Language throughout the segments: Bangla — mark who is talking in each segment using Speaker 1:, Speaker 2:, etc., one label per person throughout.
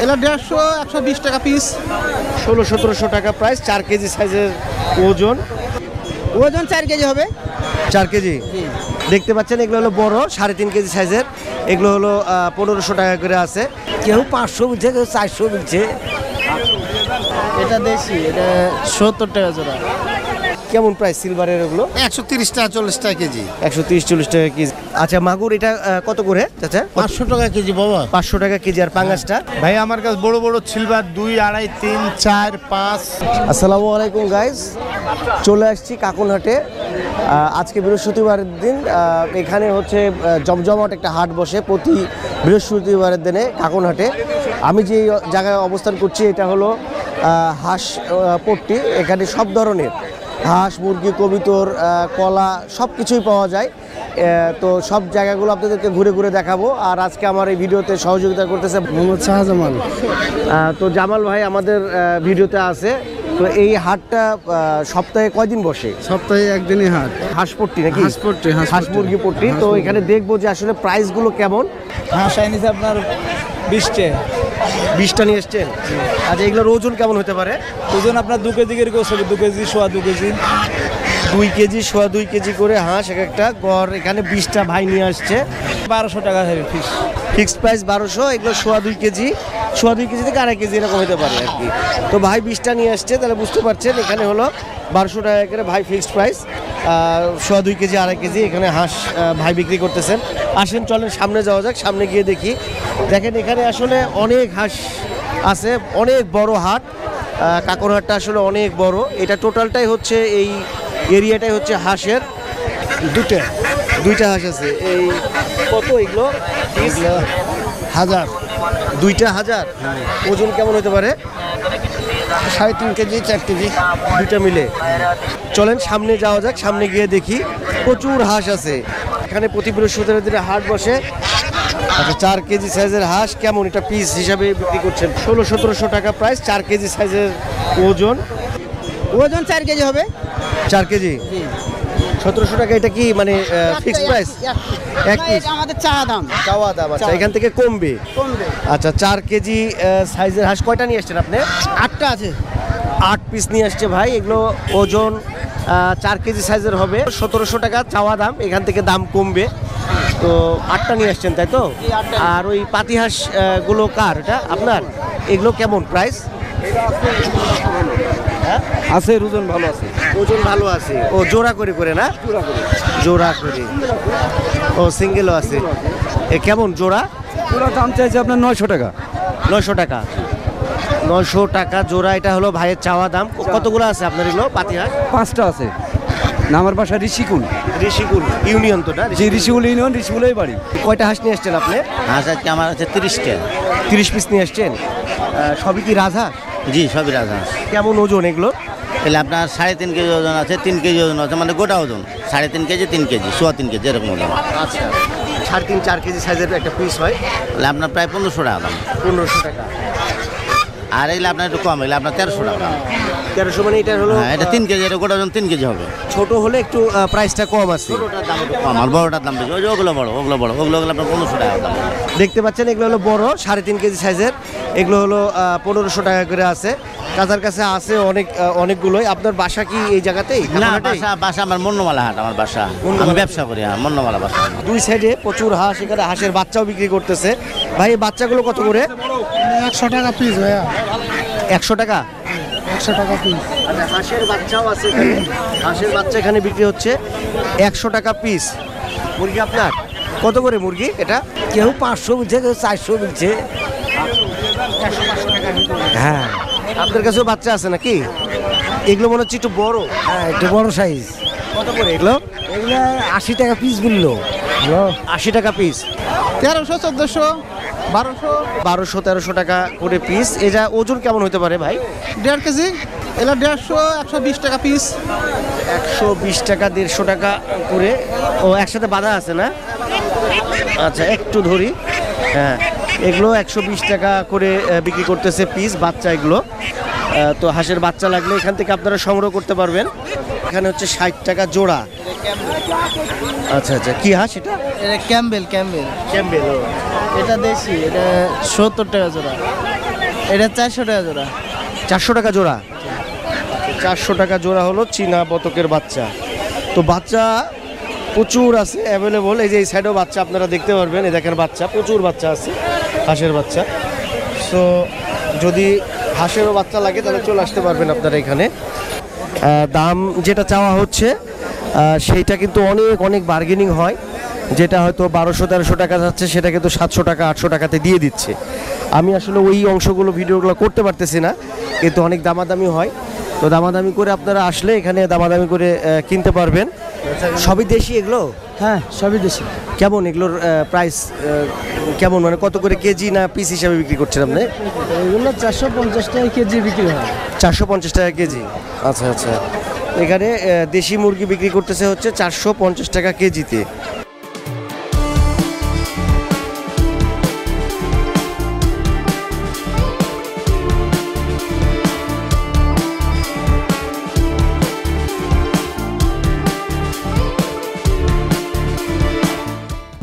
Speaker 1: এটা 150 টাকা পিস।
Speaker 2: 1600-1700 টাকা প্রাইস। 4 কেজি সাইজের ওজন।
Speaker 1: ওজন 4 কেজি হবে।
Speaker 2: 4 কেজি দেখতে পাচ্ছেন, এগুলো হলো বড় 3.5 কেজি সাইজের। এগুলো হলো 1500 টাকা করে আছে।
Speaker 3: কেউ 500 বলছে, কেউ 400 বলছে।
Speaker 1: এটা দেশি, এটা 70 টাকা জোড়া।
Speaker 2: কেমন প্রাইস সিলভারের এগুলো?
Speaker 1: 130 টাকা 40 টাকা কেজি।
Speaker 2: 130-40 টাকা কেজি। আচ্ছা, মাগুর এটা কত করে চাচা?
Speaker 1: 500 টাকা কেজি বাবা।
Speaker 2: 500 টাকা কেজি। আর পাঙ্গাসটা?
Speaker 1: ভাই আমার কাছে বড় বড় সিলভার 2, 2.5, 3, 4, 5।
Speaker 2: আসসালামু আলাইকুম গাইস, চলে আসছি কাকুনহাটে। আজকে বৃহস্পতিবারের দিন। এখানে হচ্ছে জমজমাট একটা হাট বসে প্রতি বৃহস্পতিবারের দিনে কাকুনহাটে। আমি যে জায়গায় অবস্থান করছি এটা হলো হাঁস পট্টি। এখানে সব ধরনের হাঁস, মুরগি, কবিতর, কলা সব কিছুই পাওয়া যায়। তো সব জায়গাগুলো আপনাদেরকে ঘুরে ঘুরে দেখাবো। আর আজকে আমার এই ভিডিওতে সহযোগিতা করতেছে
Speaker 1: মোহাম্মদ শাহজামাল।
Speaker 2: তো জামাল ভাই আমাদের ভিডিওতে আছে। তো এই হাটটা সপ্তাহে কয়দিন বসে?
Speaker 1: সপ্তাহে একদিনই হাট।
Speaker 2: হাঁস পট্টি নাকি?
Speaker 1: হাঁস
Speaker 2: মুরগি পট্টি। তো এখানে দেখবো যে আসলে প্রাইসগুলো কেমন।
Speaker 1: হাঁস আইনিছে আপনার 20 টাকা।
Speaker 2: 20টা নিয়ে এসছেন? আচ্ছা, এগুলোর ওজন কেমন হতে পারে?
Speaker 1: ওজন আপনার 2 কেজি করে গোছ হবে। 2 কেজি, সোয়া 2 কেজি।
Speaker 2: 2 কেজি, সোয়া 2 কেজি করে হাঁস এক একটা। গড় এখানে 20টা ভাই নিয়ে আসছে।
Speaker 1: 1200 টাকা হবে ফিস।
Speaker 2: Fixed price 1200। এগুলো সোয়া 2 কেজি, সোয়া 2 কেজি থেকে 2.5 কেজি এরকম হতে পারে আর কি। তো ভাই 20টা নিয়ে আসছে, তাহলে বুঝতে পারছেন এখানে হলো 1200 টাকা করে ভাই ফিক্সড প্রাইস। সোয়া 2 কেজি, 2.5 কেজি এখানে হাঁস ভাই বিক্রি করতেছেন। আসেন চলেন সামনে যাওয়া যাক, সামনে গিয়ে দেখি। দেখেন এখানে আসলে অনেক হাঁস আছে, অনেক বড় হাট। কাকরহাটটা আসলে অনেক বড়। এটা টোটালটাই হচ্ছে এই এরিয়াটাই হচ্ছে হাঁসের। দুইটা হাঁস আছে। এই কত এগুলো?
Speaker 1: 1000।
Speaker 2: 2টা 1000। ওজন কেমন হতে পারে?
Speaker 1: 3.5 কেজি, 4 কেজি।
Speaker 2: 2টা মিলে। চলেন সামনে যাওয়া যাক, সামনে গিয়ে দেখি। প্রচুর হাঁস আছে এখানে। প্রতি বৃহস্পতিবার দিনে হাট বসে। আচ্ছা, 4 কেজি সাইজের হাঁস কেমন এটা পিস হিসাবে বিক্রি করছেন? 1600-1700 টাকা প্রাইস। 4 কেজি সাইজের ওজন।
Speaker 1: ওজন 4 কেজি হবে।
Speaker 2: 4 কেজি 1700 টাকা। এটা কি মানে ফিক্সড প্রাইস? এক পিস
Speaker 1: আমাদের চাওয়া দাম।
Speaker 2: চাওয়া দাম। আচ্ছা, এখান থেকে কমবে। আচ্ছা, 4 কেজি সাইজের হাঁস কয়টা নিয়ে আসছেন আপনি?
Speaker 1: 8টা আছে।
Speaker 2: 8 পিস নিয়ে আসছে ভাই। এগুলো ওজন 4 কেজি সাইজের হবে। 1700 টাকা চাওয়া দাম, এখান থেকে দাম কমবে। তো 8টা নিয়ে আসছেন তাই তো? আর ওই পাতি হাঁস গুলো কার? এটা আপনার? এগুলো কেমন প্রাইস?
Speaker 1: আছে, ওজন ভালো আছে।
Speaker 2: ওজন ভালো আছে। ও জোড়া করে করে না? জোড়া করে। ও সিঙ্গেলও আছে। এ কেমন জোড়া?
Speaker 1: পুরো দাম চাইছে আপনার 900 টাকা।
Speaker 2: 900 টাকা। 900 টাকা জোড়া। এটা হলো ভাইয়ের চাওয়া দাম। কতগুলো আছে আপনার এগুলো পাতি হাঁস?
Speaker 1: 5টা আছে। না, আমার বাসা ঋষিকুল।
Speaker 2: ঋষিকুল ইউনিয়ন তো না?
Speaker 1: জি, ঋষিকুল ইউনিয়ন, ঋষিকুলেই বাড়ি।
Speaker 2: কয়টা হাঁস নিয়ে আসছেন আপনি?
Speaker 3: হাঁস আজকে আমার হচ্ছে 30টা।
Speaker 2: 30 পিস নিয়ে আসছেন। সবই কি রাজহাঁস?
Speaker 3: জি, সবই রাজহাঁস।
Speaker 2: কেমন ওজন এগুলো?
Speaker 3: তাহলে আপনার 3.5 কেজি ওজন আছে, 3 কেজি ওজন আছে, মানে গোটা ওজন 3.5 কেজি, 3 কেজি, সোয়া 3 কেজি এরকম ওজন।
Speaker 2: আচ্ছা, 3.5-4 কেজি সাইজের একটা পিস হয়।
Speaker 3: তাহলে আপনার প্রায় 1500 টাকা দাম।
Speaker 2: 1500 টাকা।
Speaker 3: আর এগুলো আপনার একটু কম, এগুলো আপনার 1300 টাকা দাম।
Speaker 2: 1300 মানে এটা হলো?
Speaker 3: হ্যাঁ, এটা 3 কেজি, এটা গোটা ওজন 3 কেজি হবে।
Speaker 2: ছোট হলে একটু প্রাইসটা কম আছে।
Speaker 3: ছোটোটার দাম একটু কম, আর বড়োটার দাম বেশি। ওই যে ওগুলো বড়, ওগুলো আপনার 1500 টাকা দাম।
Speaker 2: দেখতে পাচ্ছেন এগুলো হলো বড় 3.5 কেজি সাইজের। এগুলো হলো 1500 টাকা করে আছে। কাছার কাছে আছে অনেকগুলোই। আপনার বাসা কি এই জায়গাতেই?
Speaker 3: না, বাসা আমার মন্নমালা হাট। আমার বাসা, আমি ব্যবসা করি। মন্নমালা বাসা।
Speaker 2: 2 সাইডে প্রচুর হাঁস। এখানে হাঁসের বাচ্চাও বিক্রি করতেছে। ভাই এই বাচ্চাগুলো কত করে?
Speaker 1: 100 টাকা পিস ভাইয়া।
Speaker 2: 100 টাকা?
Speaker 1: 100 টাকা পিস।
Speaker 2: আচ্ছা, হাঁসের বাচ্চাও আছে এখানে। হাঁসের বাচ্চা এখানে বিক্রি হচ্ছে 100 টাকা পিস। মুরগি আপনার কত করে মুরগি এটা?
Speaker 3: কেউ 500 বলছে, কেউ 400 বলছে।
Speaker 2: হ্যাঁ, আপনার কাছেও বাচ্চা আছে নাকি? এগুলো মনে হচ্ছে একটু বড়।
Speaker 3: হ্যাঁ, একটু বড় সাইজ।
Speaker 2: কত করে এগুলো?
Speaker 3: এগুলো 80 টাকা পিস বললো।
Speaker 2: 80 টাকা পিস।
Speaker 1: 1300, 1400, 1200।
Speaker 2: 1200-1300 টাকা করে পিস। এটা ওজন কেমন হতে পারে ভাই?
Speaker 1: 1.5 কেজি। এটা 150, 120 টাকা পিস।
Speaker 2: 120 টাকা, 150 টাকা করে। ও একসাথে বাঁধা আছে না? আচ্ছা, একটু ধরি। হ্যাঁ, এগুলো 120 টাকা করে বিক্রি করতেছে পিস বাচ্চা এগুলো। তো হাঁসের বাচ্চা লাগলে এখান থেকে আপনারা সংগ্রহ করতে পারবেন। এখানে হচ্ছে 60 টাকা জোড়া। আচ্ছা আচ্ছা, কি হাঁস এটা?
Speaker 1: এটা ক্যাম্বেল।
Speaker 2: ক্যাম্বেল।
Speaker 1: এটা দেশি, এটা 70 টাকা জোড়া। এটা 400 টাকা জোড়া।
Speaker 2: 400 টাকা জোড়া। 400 টাকা জোড়া হলো চীনা বতকের বাচ্চা। তো বাচ্চা প্রচুর আছে অ্যাভেলেবল। এই যে এই সাইডেও বাচ্চা আপনারা দেখতে পারবেন, এই দেখেন বাচ্চা, প্রচুর বাচ্চা আছে হাঁসের বাচ্চা। সো যদি হাঁসেরও বাচ্চা লাগে তাহলে চলে আসতে পারবেন আপনারা এখানে। দাম যেটা চাওয়া হচ্ছে সেইটা কিন্তু অনেক অনেক বার্গেনিং হয়, যেটা হয়তো 1200-1300 টাকা যাচ্ছে সেটা কিন্তু 700 টাকা 800 টাকাতে দিয়ে দিচ্ছে। আমি আসলে ওই অংশগুলো ভিডিওগুলো করতে পারতেছি না, কিন্তু অনেক দামাদামি হয়। তো দামাদামি করে আপনারা আসলে এখানে দামাদামি করে কিনতে পারবেন। সবই দেশি এগুলো?
Speaker 1: হ্যাঁ, সবই দেশি।
Speaker 2: কেমন এগুলোর প্রাইস কেমন, মানে কত করে কেজি না পিস হিসাবে বিক্রি করছেন আপনি?
Speaker 1: এগুলো 450 টাকা কেজি বিক্রি হয়।
Speaker 2: 450 টাকা কেজি। আচ্ছা আচ্ছা, এখানে দেশি মুরগি বিক্রি করতেছে হচ্ছে 450 টাকা কেজিতে।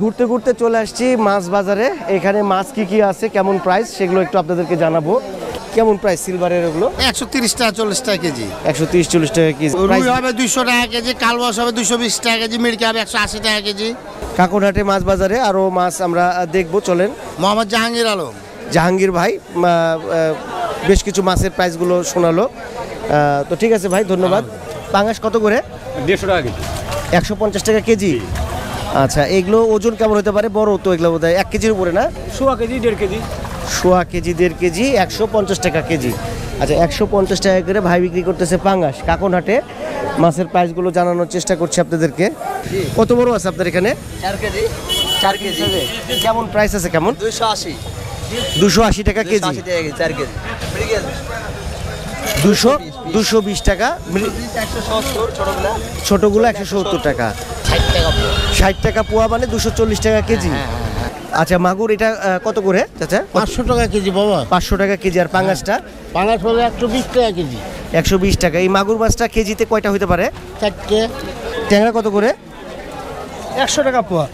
Speaker 2: ঘুরতে ঘুরতে চলে আসছি মাছ বাজারে। এখানে মাছ কি কি আছে, কেমন প্রাইস, সেগুলো একটু আপনাদেরকে জানাবো। কেমন প্রাইস সিলভারের ওগুলো?
Speaker 4: 130 টাকা 40 টাকা কেজি।
Speaker 2: 130-40 টাকা কেজি।
Speaker 4: রুই হবে 200 টাকা কেজি, কালবাস হবে 220 টাকা কেজি, মিরকা হবে 180 টাকা কেজি।
Speaker 2: কাকনহাটে মাছ বাজারে আরও মাছ আমরা দেখবো, চলেন।
Speaker 4: মোহাম্মদ জাহাঙ্গীর আলম।
Speaker 2: জাহাঙ্গীর ভাই বেশ কিছু মাছের প্রাইসগুলো শোনালো। তো ঠিক আছে ভাই, ধন্যবাদ। পাঙাশ কত করে?
Speaker 5: 150 টাকা কেজি।
Speaker 2: 150 টাকা কেজি। আচ্ছা, এগুলো ওজন কেমন হতে পারে? বড় তো এগুলো বোধহয় 1 কেজির উপরে না?
Speaker 5: 100 কেজি 1.5 কেজি।
Speaker 2: 100 কেজি 1.5 কেজি 150 টাকা কেজি। আচ্ছা, 150 টাকা করে ভাই বিক্রি করতেছে পাঙাশ। কাকনহাটে মাছের প্রাইসগুলো জানানোর চেষ্টা করছি আপনাদেরকে। কত বড় আছে আপনার এখানে?
Speaker 1: 4 কেজি। 4 কেজি।
Speaker 2: কেমন প্রাইস আছে কেমন?
Speaker 1: 280।
Speaker 2: 280 টাকা কেজি।
Speaker 1: 280 টাকা কেজি 4 কেজি।
Speaker 2: 220 টাকা।
Speaker 1: 170 ছোটগুলা।
Speaker 2: ছোটগুলো 170 টাকা।
Speaker 1: 60 টাকা পোয়া।
Speaker 2: 60 টাকা পোয়া মানে 240 টাকা কেজি। আচ্ছা, মাগুর এটা কত করে চাচা?
Speaker 4: 500 টাকা কেজি বাবা।
Speaker 2: 500 টাকা কেজি। আর পাঙাশটা?
Speaker 4: পাঙাশ হলে 120 টাকা কেজি।
Speaker 2: 120 টাকা। এই মাগুর মাছটা কেজিতে কয়টা হতে পারে?
Speaker 4: 4টে।
Speaker 2: ট্যাংরা কত করে?
Speaker 1: 100 টাকা পোয়া।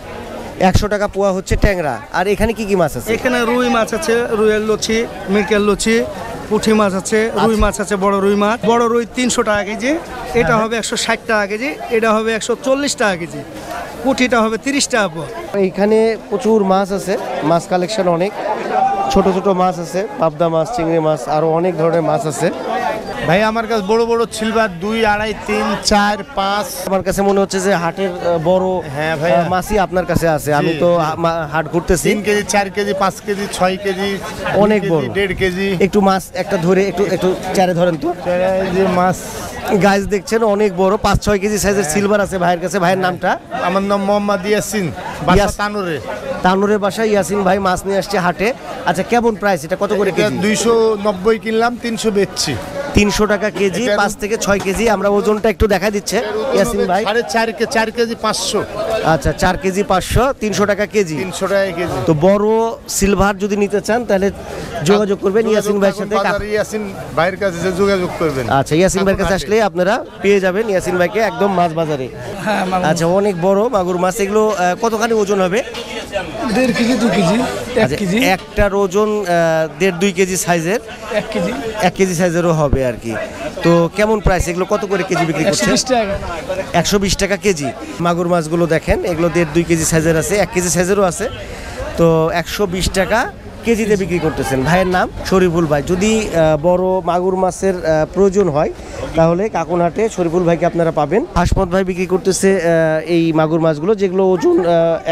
Speaker 2: 100 টাকা পোয়া হচ্ছে ট্যাংরা। আর এখানে কি কি মাছ আছে?
Speaker 6: এখানে রুই মাছ আছে, রুইয়ের লুচি, মিরকেল লুচি, পুঁটি মাছ আছে, রুই মাছ আছে, বড় রুই মাছ। বড় রুই 300 টাকা কেজি, এটা হবে 160 টাকা কেজি, এটা হবে 140 টাকা কেজি, পুঁটিটা হবে 30 টাকা পোয়া।
Speaker 2: এইখানে প্রচুর মাছ আছে, মাছ কালেকশন অনেক। ছোট ছোট মাছ আছে, পাবদা মাছ, চিংড়ি মাছ, আরো অনেক ধরনের মাছ আছে।
Speaker 4: ভাই আমার কাছে বড় বড় সিলভার 2, 2.5, 3, 4, 5।
Speaker 2: আমার কাছে মনে হচ্ছে যে হাটের বড়
Speaker 4: হ্যাঁ ভাই,
Speaker 2: মাছই আপনার কাছে আছে। আমি তো হাট ঘুরতেছি।
Speaker 4: 3 কেজি, 4 কেজি, 5 কেজি, 6 কেজি,
Speaker 2: অনেক বড়।
Speaker 4: 1.5 কেজি।
Speaker 2: একটু মাছ একটা ধরে একটু চারে ধরেন তো।
Speaker 4: এই যে মাছ
Speaker 2: গাছ দেখছেন অনেক বড়, 5-6 কেজি সাইজের সিলভার আছে ভাইয়ের কাছে। ভাইয়ের নামটা?
Speaker 4: আমার নাম মোহাম্মদ ইয়াসিন, বাসা তানুরে।
Speaker 2: তানুরের বাসায় ইয়াসিন ভাই মাছ নিয়ে আসছে হাটে। আচ্ছা, কেমন প্রাইস এটা, কত করে কেজি?
Speaker 4: 290 কিনলাম, 300 বেচছি।
Speaker 2: 300 টাকা কেজি, 5 থেকে 6 কেজি। আমরা ওজনটা একটু দেখা দিচ্ছে ইয়াসিন ভাই।
Speaker 4: 4 কেজি 500।
Speaker 2: আচ্ছা, 4 কেজি 500, 300 টাকা কেজি।
Speaker 4: 300 টাকা কেজি।
Speaker 2: তো বড় সিলভার যদি নিতে চান তাহলে যোগাযোগ করবেন ইয়াসিন ভাইয়ের সাথে।
Speaker 4: ইয়াসিন ভাইয়ের কাছে যোগাযোগ করবেন।
Speaker 2: আচ্ছা, ইয়াসিন ভাইয়ের কাছে আসলে আপনারা পেয়ে যাবেন ইয়াসিন ভাইকে একদম মাছ বাজারে। আচ্ছা, অনেক বড় মাগুর মাছ। এগুলো কতখানি ওজন হবে?
Speaker 6: 1.5 কেজি 2 কেজি 1 কেজি।
Speaker 2: একটার ওজন 1.5-2 কেজি সাইজের।
Speaker 6: 1 কেজি
Speaker 2: 1 কেজি সাইজেরও হবে আর কি। তো কেমন প্রাইস এগুলো, কত করে কেজি বিক্রি করছেন?
Speaker 6: 120 টাকা।
Speaker 2: 120 টাকা কেজি। মাগুর মাছগুলো দেখেন, এগুলো 1.5-2 কেজি সাইজের আছে, 1 কেজি সাইজেরও আছে। তো 120 টাকা কেজিতে বিক্রি করতেছেন। ভাইয়ের নাম শরীফুল ভাই। যদি বড় মাগুর মাছের প্রয়োজন হয় তাহলে কাকনহাটে শরীফুল ভাইকে আপনারা পাবেন। হাসমত ভাই বিক্রি করতেছে এই মাগুর মাছগুলো, যেগুলো ওজন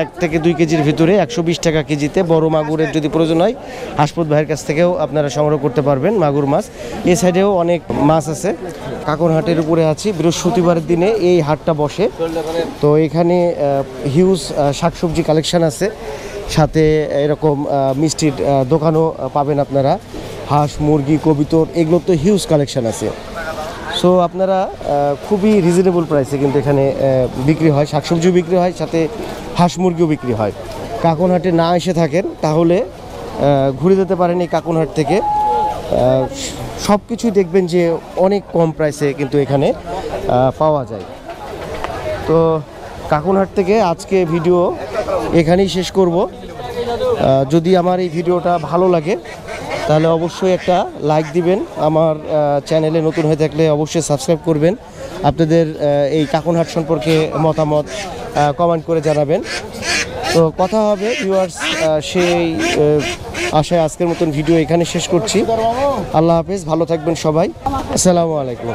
Speaker 2: 1 থেকে 2 কেজির ভিতরে, 120 টাকা কেজিতে। বড় মাগুরের যদি প্রয়োজন হয় হাসমত ভাইয়ের কাছ থেকেও আপনারা সংগ্রহ করতে পারবেন মাগুর মাছ। এই সাইডেও অনেক মাছ আছে। কাকনহাটের উপরে আছি, বৃহস্পতিবারের দিনে এই হাটটা বসে। তো এখানে হিউজ শাকসবজি কালেকশন আছে, সাথে এরকম মিষ্টির দোকানও পাবেন আপনারা। হাঁস, মুরগি, কবিতর, এগুলো তো হিউজ কালেকশন আছে। সো আপনারা খুবই রিজনেবল প্রাইসে কিন্তু এখানে বিক্রি হয়, শাকসবজিও বিক্রি হয়, সাথে হাঁস মুরগিও বিক্রি হয়। কাকনহাটে না এসে থাকেন তাহলে ঘুরে যেতে পারেন এই কাকনহাট থেকে। সব কিছুই দেখবেন যে অনেক কম প্রাইসে কিন্তু এখানে পাওয়া যায়। তো কাকনহাট থেকে আজকে ভিডিও এখানেই শেষ করব। যদি আমার এই ভিডিওটা ভালো লাগে তাহলে অবশ্যই একটা লাইক দিবেন। আমার চ্যানেলে নতুন হয়ে থাকলে অবশ্যই সাবস্ক্রাইব করবেন। আপনাদের এই কাকনহাট সম্পর্কে মতামত কমেন্ট করে জানাবেন। তো কথা হবে ভিউয়ার্স, সেই আশায় আজকের মতন ভিডিও এখানে শেষ করছি। আল্লাহ হাফেজ, ভালো থাকবেন সবাই। আসসালামু আলাইকুম।